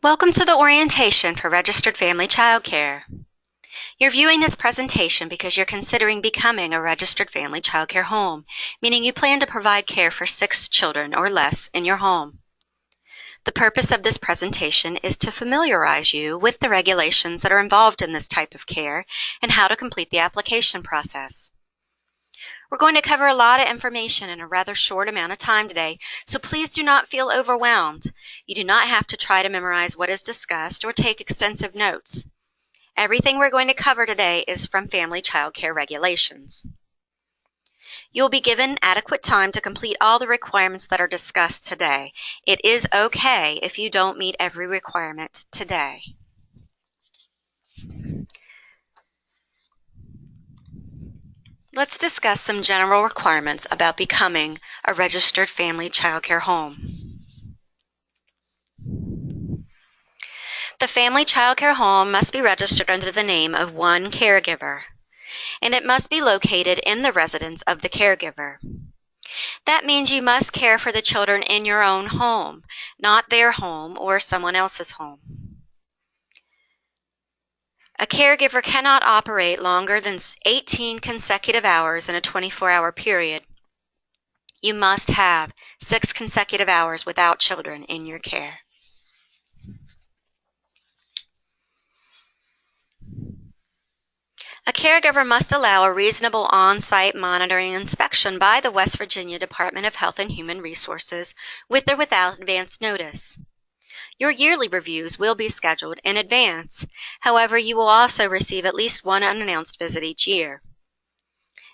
Welcome to the orientation for Registered Family Childcare. You're viewing this presentation because you're considering becoming a Registered Family Childcare home, meaning you plan to provide care for 6 children or less in your home. The purpose of this presentation is to familiarize you with the regulations that are involved in this type of care and how to complete the application process. We're going to cover a lot of information in a rather short amount of time today, so please do not feel overwhelmed. You do not have to try to memorize what is discussed or take extensive notes. Everything we're going to cover today is from Family Child Care regulations. You'll be given adequate time to complete all the requirements that are discussed today. It is okay if you don't meet every requirement today. Let's discuss some general requirements about becoming a registered family child care home. The family child care home must be registered under the name of one caregiver, and it must be located in the residence of the caregiver. That means you must care for the children in your own home, not their home or someone else's home. A caregiver cannot operate longer than 18 consecutive hours in a 24-hour period. You must have 6 consecutive hours without children in your care. A caregiver must allow a reasonable on-site monitoring inspection by the West Virginia Department of Health and Human Resources with or without advance notice. Your yearly reviews will be scheduled in advance. However, you will also receive at least one unannounced visit each year.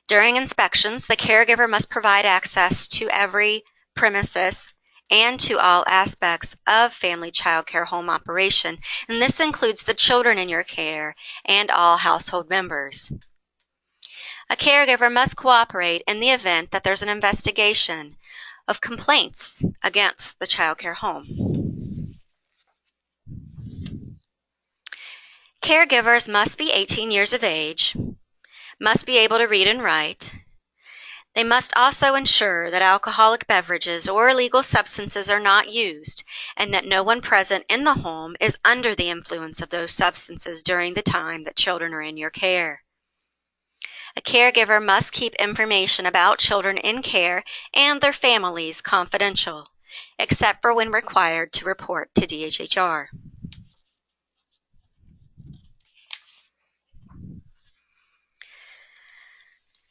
During inspections, the caregiver must provide access to every premises and to all aspects of family child care home operation, and this includes the children in your care and all household members. A caregiver must cooperate in the event that there's an investigation of complaints against the child care home. Caregivers must be 18 years of age, must be able to read and write. They must also ensure that alcoholic beverages or illegal substances are not used and that no one present in the home is under the influence of those substances during the time that children are in your care. A caregiver must keep information about children in care and their families confidential, except for when required to report to DHHR.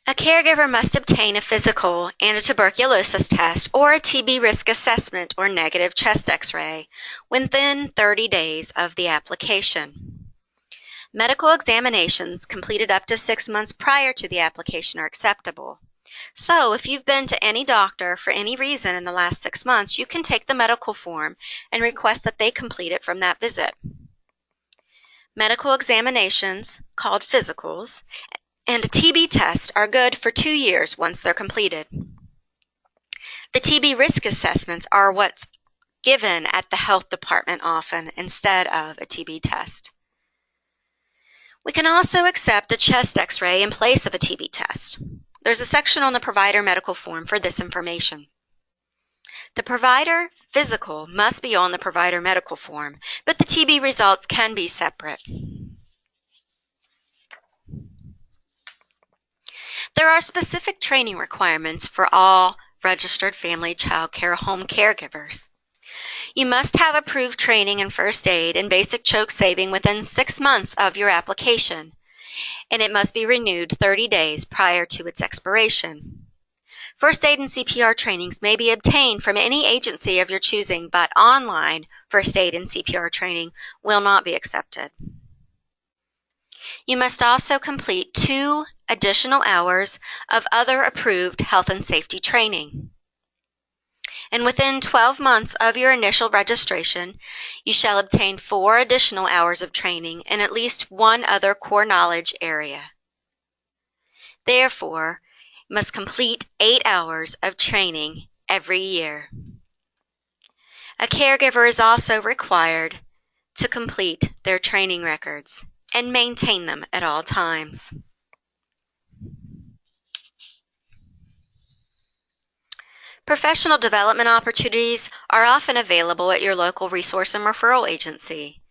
A caregiver must obtain a physical and a tuberculosis test or a TB risk assessment or negative chest x-ray within 30 days of the application. Medical examinations completed up to 6 months prior to the application are acceptable. So if you've been to any doctor for any reason in the last 6 months, you can take the medical form and request that they complete it from that visit. Medical examinations, called physicals, and a TB test are good for 2 years once they're completed. The TB risk assessments are what's given at the health department often instead of a TB test. We can also accept a chest x-ray in place of a TB test. There's a section on the provider medical form for this information. The provider physical must be on the provider medical form, but the TB results can be separate. There are specific training requirements for all registered family child care home caregivers. You must have approved training in first aid and basic choke saving within 6 months of your application, and it must be renewed 30 days prior to its expiration. First aid and CPR trainings may be obtained from any agency of your choosing, but online first aid and CPR training will not be accepted. You must also complete 2 additional hours of other approved health and safety training. And within 12 months of your initial registration, you shall obtain 4 additional hours of training in at least one other core knowledge area. Therefore, you must complete 8 hours of training every year. A caregiver is also required to complete their training records and maintain them at all times. Professional development opportunities are often available at your local resource and referral agency.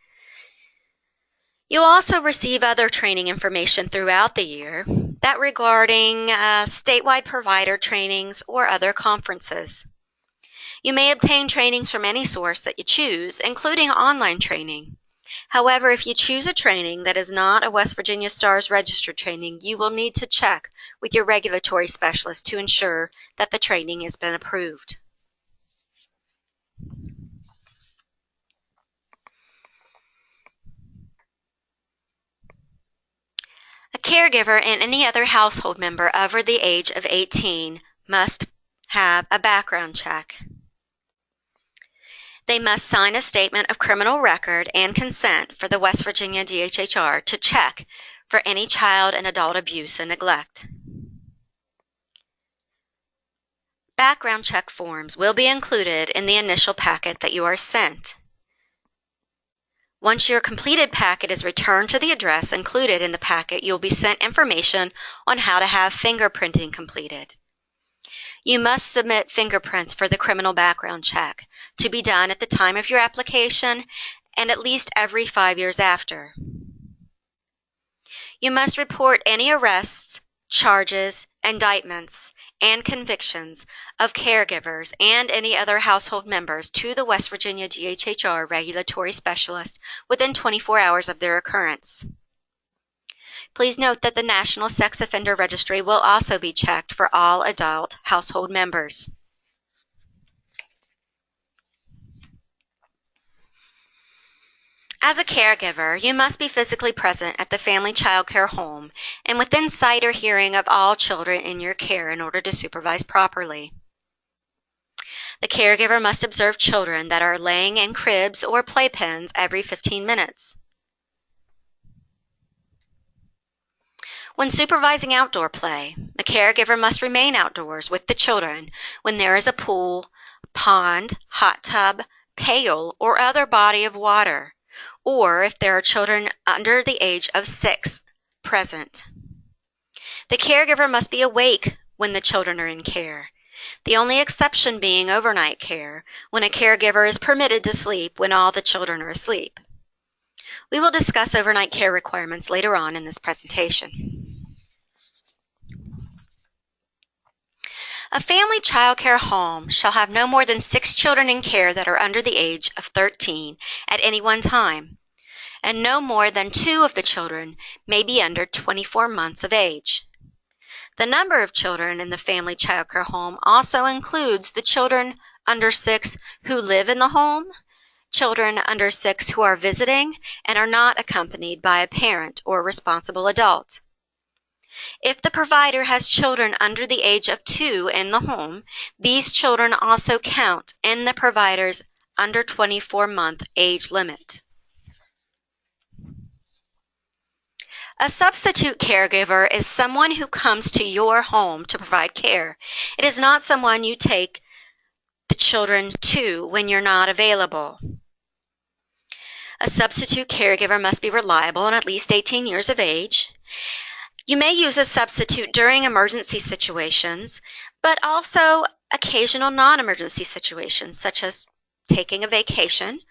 You'll also receive other training information throughout the year that regarding statewide provider trainings or other conferences. You may obtain trainings from any source that you choose, including online training. However, if you choose a training that is not a West Virginia STARS registered training, you will need to check with your regulatory specialist to ensure that the training has been approved. A caregiver and any other household member over the age of 18 must have a background check. They must sign a statement of criminal record and consent for the West Virginia DHHR to check for any child and adult abuse and neglect. Background check forms will be included in the initial packet that you are sent. Once your completed packet is returned to the address included in the packet, you'll be sent information on how to have fingerprinting completed. You must submit fingerprints for the criminal background check to be done at the time of your application and at least every 5 years after. You must report any arrests, charges, indictments, and convictions of caregivers and any other household members to the West Virginia DHHR regulatory specialist within 24 hours of their occurrence. Please note that the National Sex Offender Registry will also be checked for all adult household members. As a caregiver, you must be physically present at the family child care home and within sight or hearing of all children in your care in order to supervise properly. The caregiver must observe children that are laying in cribs or playpens every 15 minutes. When supervising outdoor play, the caregiver must remain outdoors with the children when there is a pool, pond, hot tub, pail, or other body of water, or if there are children under the age of 6 present. The caregiver must be awake when the children are in care, the only exception being overnight care, when a caregiver is permitted to sleep when all the children are asleep. We will discuss overnight care requirements later on in this presentation. A family child care home shall have no more than 6 children in care that are under the age of 13 at any one time, and no more than 2 of the children may be under 24 months of age. The number of children in the family child care home also includes the children under 6 who live in the home, children under 6 who are visiting and are not accompanied by a parent or responsible adult. If the provider has children under the age of 2 in the home, these children also count in the provider's under 24-month age limit. A substitute caregiver is someone who comes to your home to provide care. It is not someone you take the children to when you're not available. A substitute caregiver must be reliable and at least 18 years of age. You may use a substitute during emergency situations, but also occasional non-emergency situations, such as taking a vacation,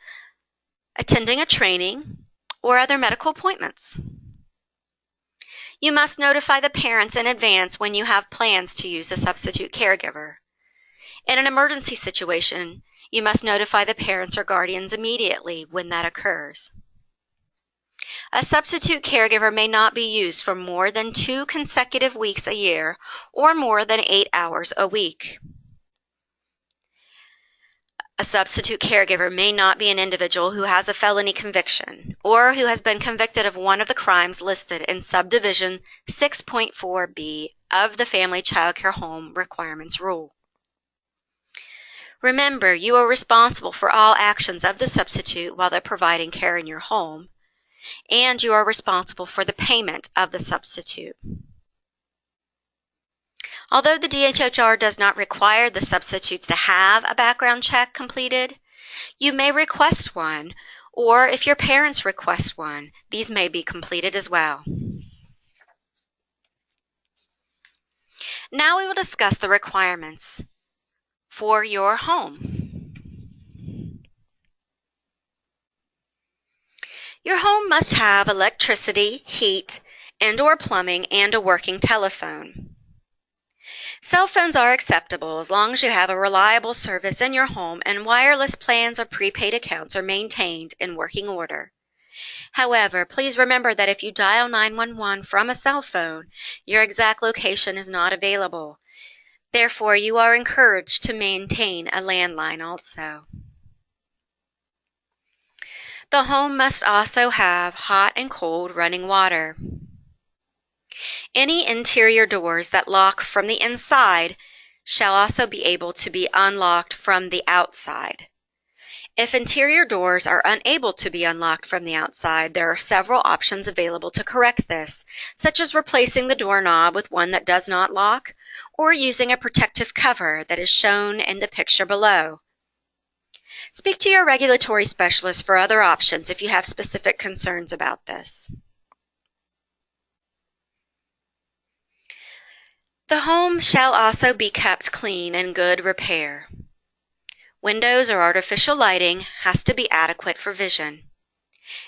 attending a training, or other medical appointments. You must notify the parents in advance when you have plans to use a substitute caregiver. In an emergency situation, you must notify the parents or guardians immediately when that occurs. A substitute caregiver may not be used for more than 2 consecutive weeks a year or more than 8 hours a week. A substitute caregiver may not be an individual who has a felony conviction or who has been convicted of one of the crimes listed in Subdivision 6.4b of the Family Child Care Home Requirements Rule. Remember, you are responsible for all actions of the substitute while they're providing care in your home, and you are responsible for the payment of the substitute. Although the DHHR does not require the substitutes to have a background check completed, you may request one, or if your parents request one, these may be completed as well. Now we will discuss the requirements for your home. Your home must have electricity, heat, and/or plumbing, and a working telephone. Cell phones are acceptable as long as you have a reliable service in your home and wireless plans or prepaid accounts are maintained in working order. However, please remember that if you dial 911 from a cell phone, your exact location is not available. Therefore, you are encouraged to maintain a landline also. The home must also have hot and cold running water. Any interior doors that lock from the inside shall also be able to be unlocked from the outside. If interior doors are unable to be unlocked from the outside, there are several options available to correct this, such as replacing the doorknob with one that does not lock, or using a protective cover that is shown in the picture below. Speak to your regulatory specialist for other options if you have specific concerns about this. The home shall also be kept clean and good repair. Windows or artificial lighting has to be adequate for vision,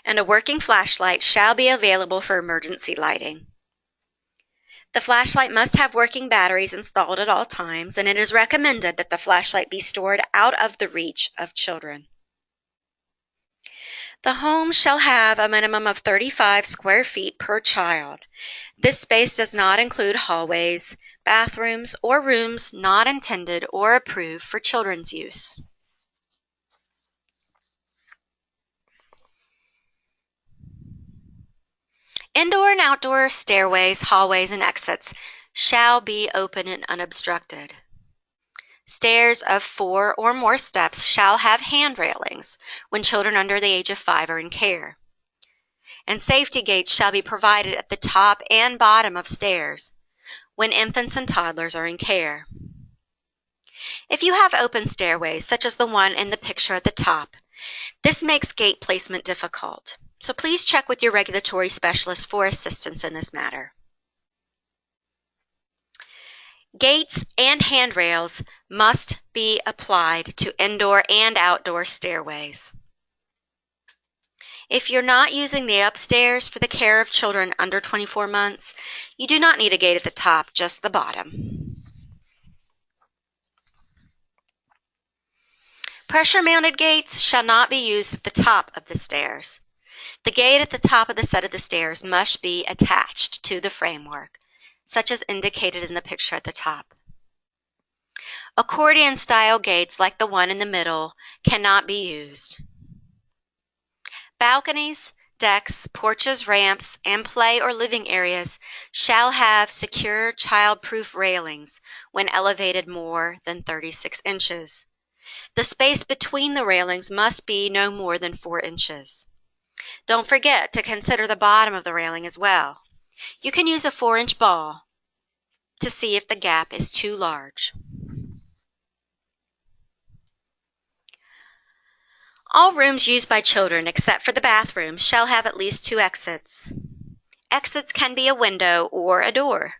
and a working flashlight shall be available for emergency lighting. The flashlight must have working batteries installed at all times, and it is recommended that the flashlight be stored out of the reach of children. The home shall have a minimum of 35 square feet per child. This space does not include hallways, bathrooms, or rooms not intended or approved for children's use. Indoor and outdoor stairways, hallways, and exits shall be open and unobstructed. Stairs of 4 or more steps shall have hand railings when children under the age of 5 are in care. And safety gates shall be provided at the top and bottom of stairs when infants and toddlers are in care. If you have open stairways, such as the one in the picture at the top, this makes gate placement difficult. So please check with your regulatory specialist for assistance in this matter. Gates and handrails must be applied to indoor and outdoor stairways. If you're not using the upstairs for the care of children under 24 months, you do not need a gate at the top, just the bottom. Pressure-mounted gates shall not be used at the top of the stairs. The gate at the top of the set of the stairs must be attached to the framework, such as indicated in the picture at the top. Accordion-style gates like the one in the middle cannot be used. Balconies, decks, porches, ramps, and play or living areas shall have secure child-proof railings when elevated more than 36 inches. The space between the railings must be no more than 4 inches. Don't forget to consider the bottom of the railing as well. You can use a 4-inch ball to see if the gap is too large. All rooms used by children, except for the bathroom, shall have at least 2 exits. Exits can be a window or a door.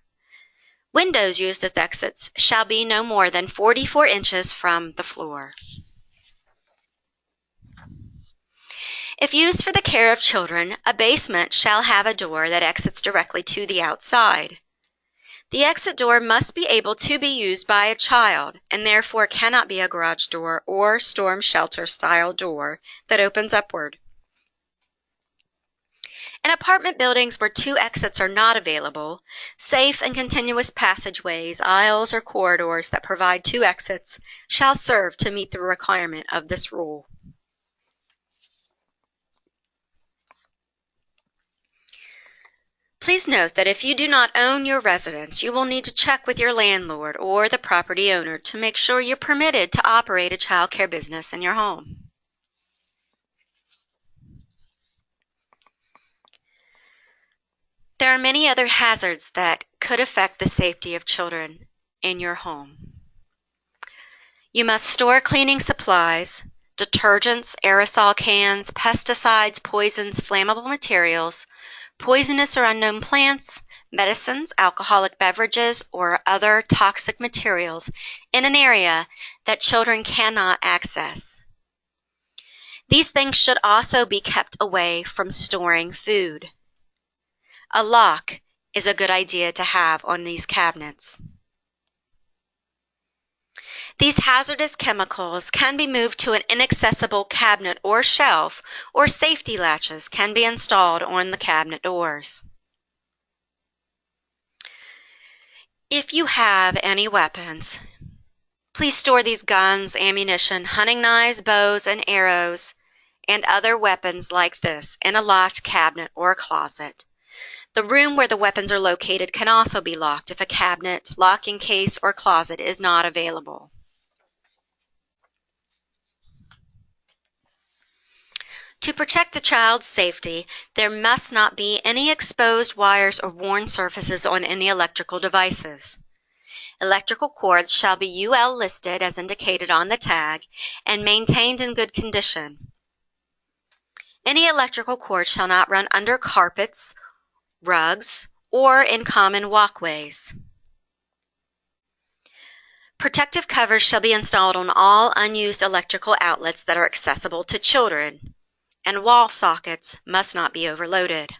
Windows used as exits shall be no more than 44 inches from the floor. If used for the care of children, a basement shall have a door that exits directly to the outside. The exit door must be able to be used by a child and therefore cannot be a garage door or storm shelter style door that opens upward. In apartment buildings where 2 exits are not available, safe and continuous passageways, aisles, or corridors that provide 2 exits shall serve to meet the requirement of this rule. Please note that if you do not own your residence, you will need to check with your landlord or the property owner to make sure you're permitted to operate a child care business in your home. There are many other hazards that could affect the safety of children in your home. You must store cleaning supplies, detergents, aerosol cans, pesticides, poisons, flammable materials, poisonous or unknown plants, medicines, alcoholic beverages, or other toxic materials in an area that children cannot access. These things should also be kept away from storing food. A lock is a good idea to have on these cabinets. These hazardous chemicals can be moved to an inaccessible cabinet or shelf, or safety latches can be installed on the cabinet doors. If you have any weapons, please store these guns, ammunition, hunting knives, bows, and arrows, and other weapons like this in a locked cabinet or closet. The room where the weapons are located can also be locked if a cabinet, locking case, or closet is not available. To protect the child's safety, there must not be any exposed wires or worn surfaces on any electrical devices. Electrical cords shall be UL listed as indicated on the tag and maintained in good condition. Any electrical cord shall not run under carpets, rugs, or in common walkways. Protective covers shall be installed on all unused electrical outlets that are accessible to children, and wall sockets must not be overloaded.